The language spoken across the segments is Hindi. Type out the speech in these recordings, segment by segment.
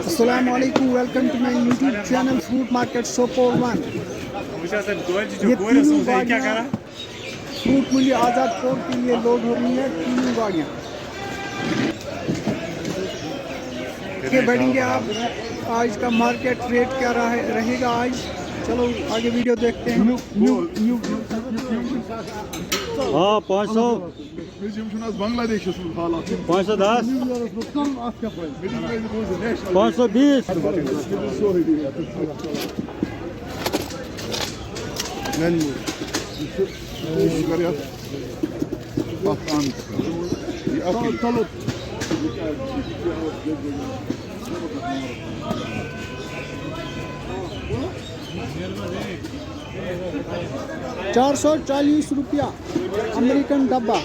Assalamualaikum, welcome to my YouTube channel Fruit Market Sopor 1। ये तीनों गाड़ियाँ फ्रूट मंडी आज़ादपुर के लिए लोड हो रही है। तीनों गाड़ियाँ ये बढ़ेंगे। आप आज का मार्केट रेट क्या रहेगा आज, चलो आगे वीडियो देखते हैं। हाँ 500 बांग्लादेश 510 520 ₹440 अमेरिकन डब्बा।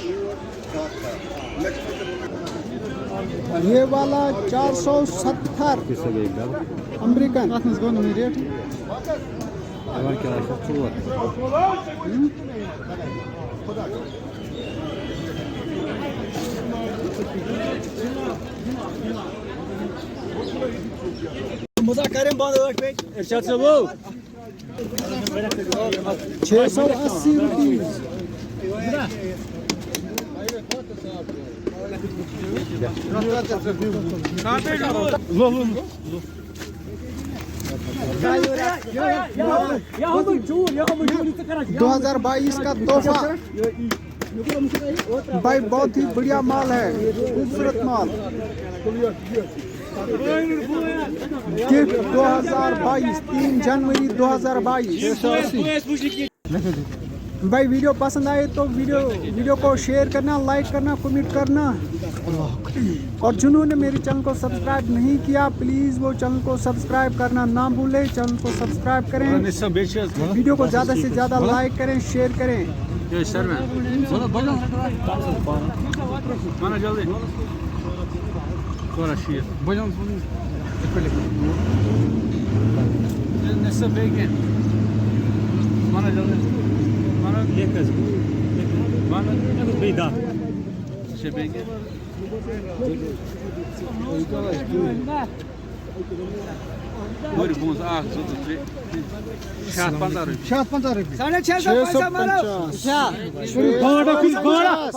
ये वाला 470 अमेरिकन। रेट ₹680। दो 2022 का तोहफा भाई, बहुत ही बढ़िया माल है, खूबसूरत माल। गिफ्ट 2022 3 जनवरी 2022। भाई वीडियो पसंद आए तो वीडियो को शेयर करना, लाइक करना, कमेंट करना। और जिन्होंने मेरे चैनल को सब्सक्राइब नहीं किया प्लीज़ वो चैनल को सब्सक्राइब करना ना भूलें। चैनल को सब्सक्राइब करें, वीडियो को ज़्यादा से ज़्यादा लाइक करें, शेयर करें। ₹650।